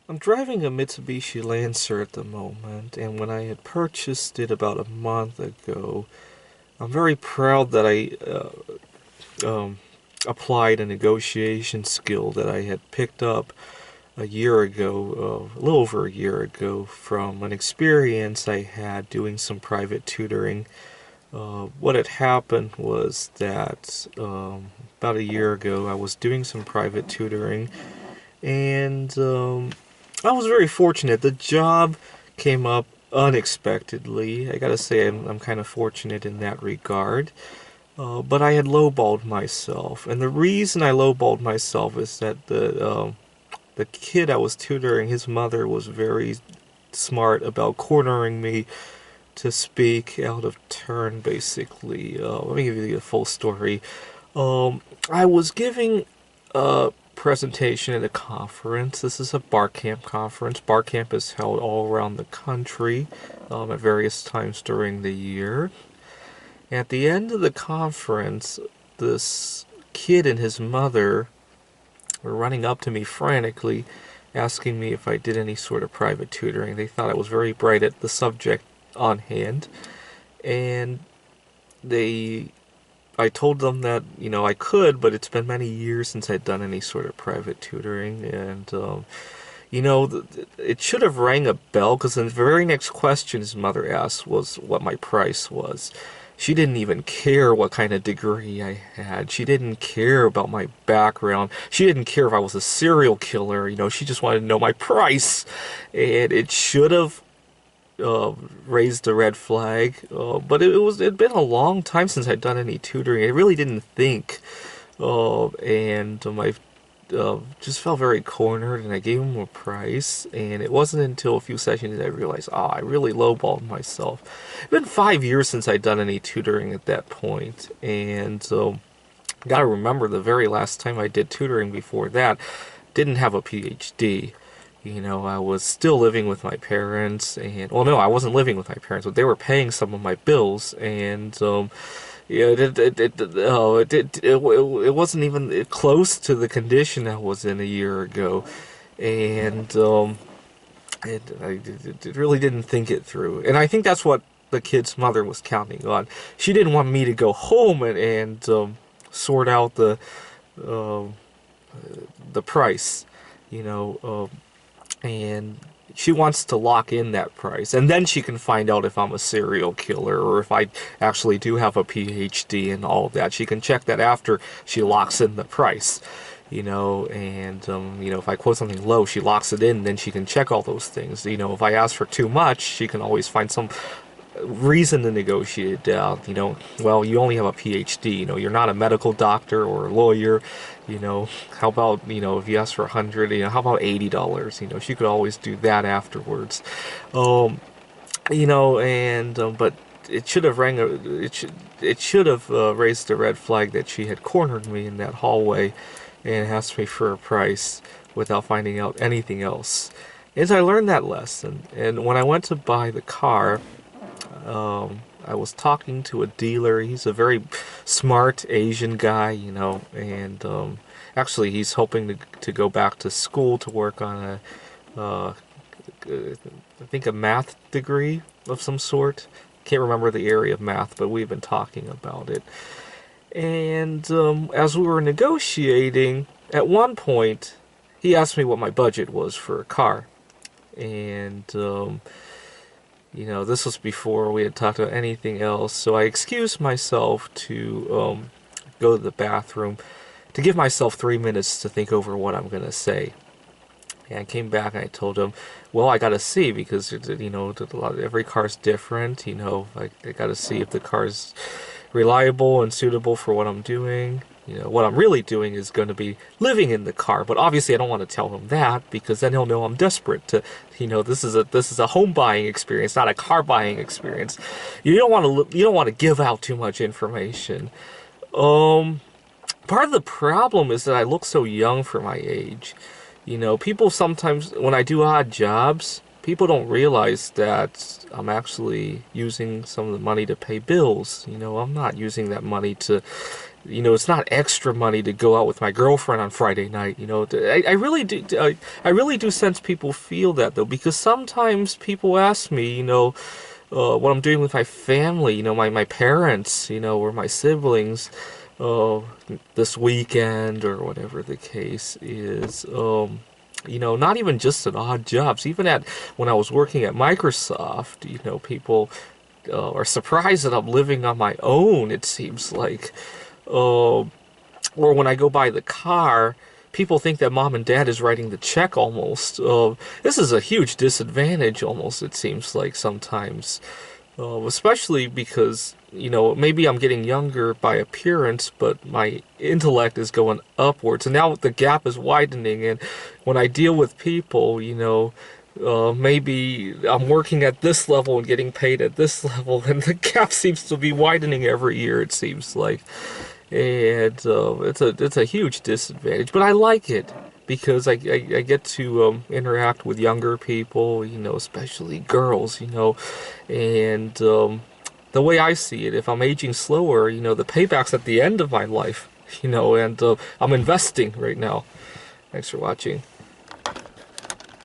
I'm driving a Mitsubishi Lancer at the moment, and when I had purchased it about a month ago, I'm very proud that I applied a negotiation skill that I had picked up a year ago, a little over a year ago, from an experience I had doing some private tutoring. What had happened was that about a year ago, I was doing some private tutoring, and I was very fortunate. The job came up unexpectedly. I gotta say, I'm kind of fortunate in that regard. But I had lowballed myself, and the reason I lowballed myself is that the kid I was tutoring, his mother was very smart about cornering me to speak out of turn. Basically, let me give you the full story. I was giving a presentation at a conference. This is a bar camp conference. Bar camp is held all around the country at various times during the year. At the end of the conference, this kid and his mother were running up to me frantically, asking me if I did any sort of private tutoring. They thought I was very bright at the subject on hand, and they I told them that, I could, but it's been many years since I'd done any sort of private tutoring, and it should have rang a bell because the very next question his mother asked was what my price was. She didn't even care what kind of degree I had. She didn't care about my background. She didn't care if I was a serial killer. She just wanted to know my price. And it should have raised a red flag. But it'd been a long time since I'd done any tutoring. I really didn't think, and I just felt very cornered, and I gave him a price. And it wasn't until a few sessions that I realized, I really lowballed myself. It's been 5 years since I'd done any tutoring at that point, and so gotta remember the very last time I did tutoring before that, didn't have a PhD. I was still living with my parents, and well, no, I wasn't living with my parents, but they were paying some of my bills, and yeah, it wasn't even close to the condition I was in a year ago, and it really didn't think it through, and I think that's what the kid's mother was counting on. She didn't want me to go home and sort out um, the price, you know. And she wants to lock in that price, and then she can find out if I'm a serial killer or if I actually do have a PhD and all of that. She can check that after she locks in the price, and if I quote something low, she locks it in, then she can check all those things. If I ask for too much, she can always find some reason to negotiate it down. Well, you only have a PhD. You're not a medical doctor or a lawyer. How about, if you ask for 100, how about $80? She could always do that afterwards. But it should have raised a red flag that she had cornered me in that hallway and asked me for a price without finding out anything else. And so I learned that lesson. And when I went to buy the car, I was talking to a dealer. He's a very smart Asian guy, and actually he's hoping to go back to school to work on I think a math degree of some sort. Can't remember the area of math, but we've been talking about it. And as we were negotiating, at one point, he asked me what my budget was for a car. And this was before we had talked about anything else, so I excused myself to go to the bathroom to give myself 3 minutes to think over what I'm going to say. And I came back and I told him, well, I got to see because, every car's different. I got to see if the car's reliable and suitable for what I'm doing. What I'm really doing is going to be living in the car, but obviously I don't want to tell him that because then he'll know I'm desperate to, this is a home buying experience, not a car buying experience. You don't want to give out too much information. Part of the problem is that I look so young for my age. People sometimes, when I do odd jobs, people don't realize that I'm actually using some of the money to pay bills. I'm not using that money to You know, it's not extra money to go out with my girlfriend on Friday night. You know, I really do. I really do sense people feel that though, because sometimes people ask me, you know, what I'm doing with my family. You know, my parents, you know, or my siblings, uh, this weekend or whatever the case is. You know, not even just at odd jobs. Even at when I was working at Microsoft, you know, people are surprised that I'm living on my own. It seems like. Uh, or when I go buy the car, people think that mom and dad is writing the check almost. This is a huge disadvantage almost, it seems like sometimes. Especially because, you know, maybe I'm getting younger by appearance, but my intellect is going upwards. And now the gap is widening. And when I deal with people, you know, maybe I'm working at this level and getting paid at this level, and the gap seems to be widening every year, it seems like. And it's a huge disadvantage, but I like it because I get to interact with younger people, you know, especially girls, you know, and the way I see it, if I'm aging slower, you know, the payback's at the end of my life, you know, and I'm investing right now. Thanks for watching.